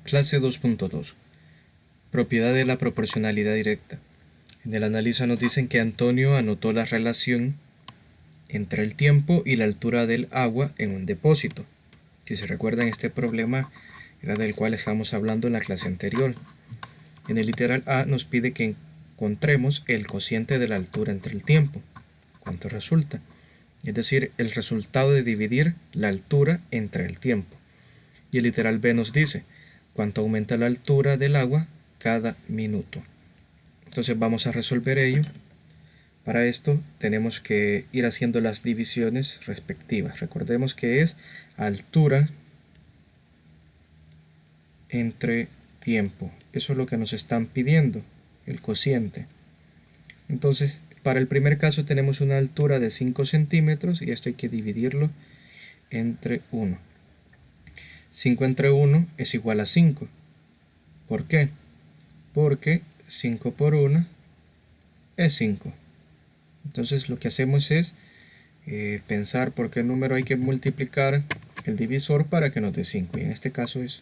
Clase 2.2. Propiedad de la proporcionalidad directa. En el análisis nos dicen que Antonio anotó la relación entre el tiempo y la altura del agua en un depósito. Si se recuerdan, este problema era del cual estábamos hablando en la clase anterior. En el literal A nos pide que encontremos el cociente de la altura entre el tiempo. ¿Cuánto resulta? Es decir, el resultado de dividir la altura entre el tiempo. Y el literal B nos dice cuánto aumenta la altura del agua cada minuto. Entonces vamos a resolver ello. Para esto tenemos que ir haciendo las divisiones respectivas. Recordemos que es altura entre tiempo. Eso es lo que nos están pidiendo, el cociente. Entonces, para el primer caso tenemos una altura de 5 centímetros y esto hay que dividirlo entre 1. 5 entre 1 es igual a 5. ¿Por qué? Porque 5 por 1 es 5. Entonces lo que hacemos es pensar por qué número hay que multiplicar el divisor para que nos dé 5. Y en este caso es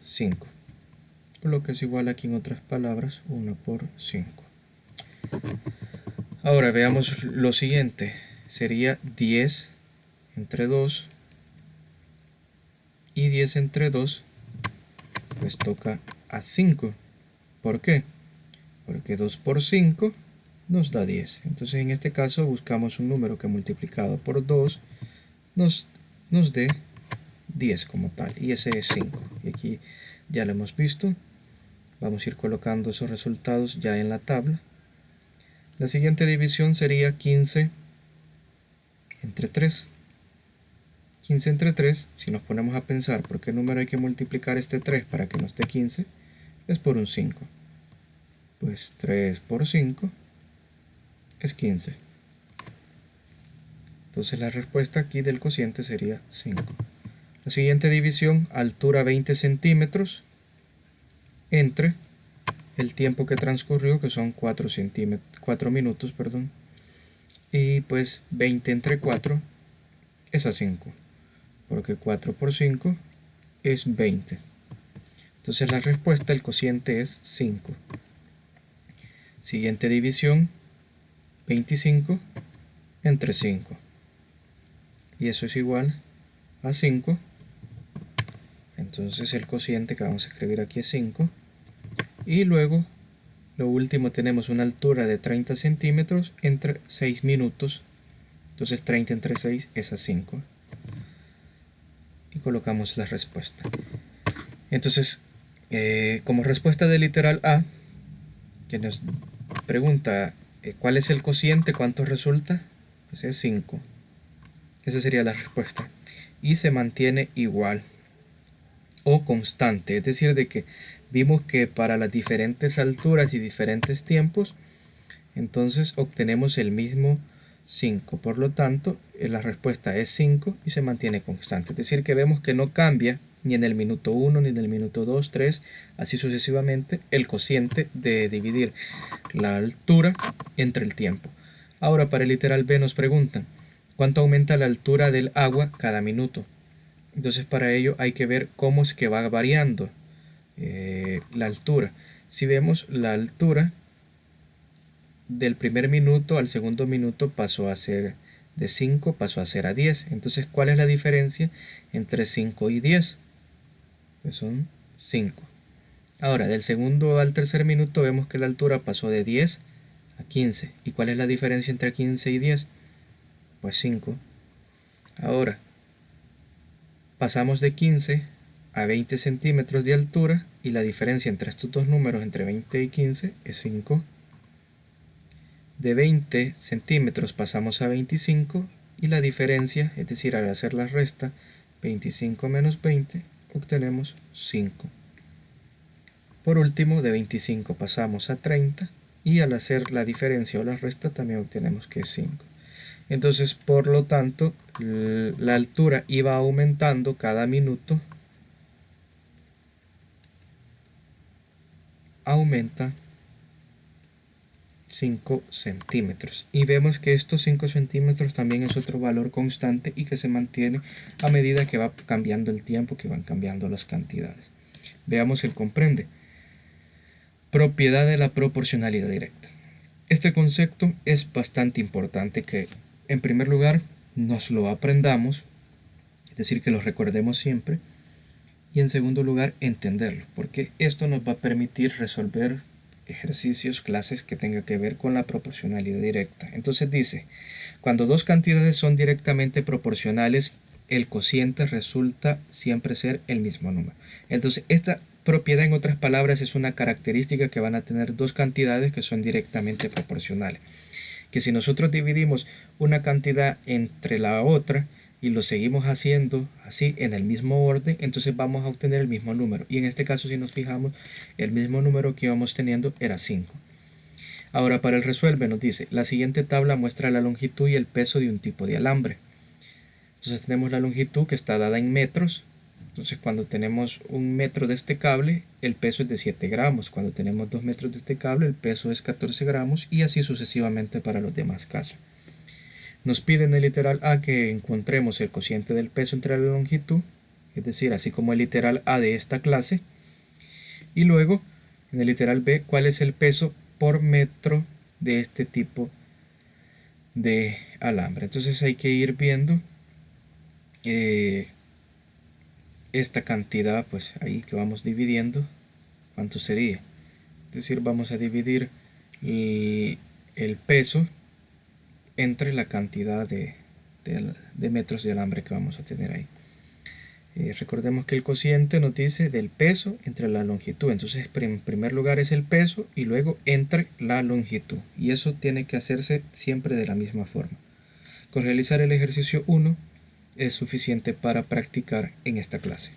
5. Lo que es igual aquí en otras palabras, 1 por 5. Ahora veamos lo siguiente. Sería 10 entre 2. Y 10 entre 2 pues toca a 5. ¿Por qué? Porque 2 por 5 nos da 10. Entonces en este caso buscamos un número que multiplicado por 2 nos dé 10 como tal. Y ese es 5. Y aquí ya lo hemos visto. Vamos a ir colocando esos resultados ya en la tabla. La siguiente división sería 15 entre 3. 15 entre 3, si nos ponemos a pensar por qué número hay que multiplicar este 3 para que nos dé 15, es por un 5. Pues 3 por 5 es 15. Entonces la respuesta aquí del cociente sería 5. La siguiente división, altura 20 centímetros entre el tiempo que transcurrió, que son 4 minutos, y pues 20 entre 4 es a 5. Porque 4 por 5 es 20. Entonces la respuesta, el cociente es 5. Siguiente división, 25 entre 5. Y eso es igual a 5. Entonces el cociente que vamos a escribir aquí es 5. Y luego, lo último, tenemos una altura de 30 centímetros entre 6 minutos. Entonces 30 entre 6 es a 5. Y colocamos la respuesta. Entonces, como respuesta del literal A, que nos pregunta ¿cuál es el cociente? ¿Cuánto resulta? Pues es 5. Esa sería la respuesta. Y se mantiene igual o constante. Es decir, de que vimos que para las diferentes alturas y diferentes tiempos, entonces obtenemos el mismo 5. Por lo tanto, la respuesta es 5 y se mantiene constante. Es decir, que vemos que no cambia ni en el minuto 1, ni en el minuto 2, 3, así sucesivamente, el cociente de dividir la altura entre el tiempo. Ahora, para el literal B nos preguntan, ¿cuánto aumenta la altura del agua cada minuto? Entonces, para ello hay que ver cómo es que va variando la altura. Si vemos la altura del primer minuto al segundo minuto pasó a ser de 5, pasó a ser a 10. Entonces, ¿cuál es la diferencia entre 5 y 10? Pues son 5. Ahora, del segundo al tercer minuto vemos que la altura pasó de 10 a 15. ¿Y cuál es la diferencia entre 15 y 10? Pues 5. Ahora, pasamos de 15 a 20 centímetros de altura y la diferencia entre estos dos números, entre 20 y 15, es 5. De 20 centímetros pasamos a 25 y la diferencia, es decir, al hacer la resta, 25 menos 20, obtenemos 5. Por último, de 25 pasamos a 30 y al hacer la diferencia o la resta también obtenemos que es 5. Entonces, por lo tanto, la altura iba aumentando cada minuto, aumenta 5 centímetros. Y vemos que estos 5 centímetros también es otro valor constante y que se mantiene a medida que va cambiando el tiempo, que van cambiando las cantidades. Veamos el comprende. Propiedad de la proporcionalidad directa. Este concepto es bastante importante que, en primer lugar, nos lo aprendamos, es decir, que lo recordemos siempre, y en segundo lugar, entenderlo, porque esto nos va a permitir resolver ejercicios, clases que tengan que ver con la proporcionalidad directa. Entonces dice, cuando dos cantidades son directamente proporcionales, el cociente resulta siempre ser el mismo número. Entonces, esta propiedad, en otras palabras, es una característica que van a tener dos cantidades que son directamente proporcionales. Que si nosotros dividimos una cantidad entre la otra y lo seguimos haciendo así en el mismo orden, entonces vamos a obtener el mismo número. Y en este caso, si nos fijamos, el mismo número que íbamos teniendo era 5. Ahora, para el resuelve nos dice, la siguiente tabla muestra la longitud y el peso de un tipo de alambre. Entonces tenemos la longitud que está dada en metros. Entonces cuando tenemos 1 metro de este cable, el peso es de 7 gramos. Cuando tenemos 2 metros de este cable, el peso es 14 gramos y así sucesivamente para los demás casos. Nos pide en el literal A que encontremos el cociente del peso entre la longitud, es decir, así como el literal A de esta clase. Y luego, en el literal B, cuál es el peso por metro de este tipo de alambre. Entonces hay que ir viendo esta cantidad, pues ahí que vamos dividiendo, ¿cuánto sería? Es decir, vamos a dividir el peso entre la cantidad de metros de alambre que vamos a tener ahí. Recordemos que el cociente nos dice del peso entre la longitud. Entonces, en primer lugar es el peso y luego entre la longitud. Y eso tiene que hacerse siempre de la misma forma. Con realizar el ejercicio 1 es suficiente para practicar en esta clase.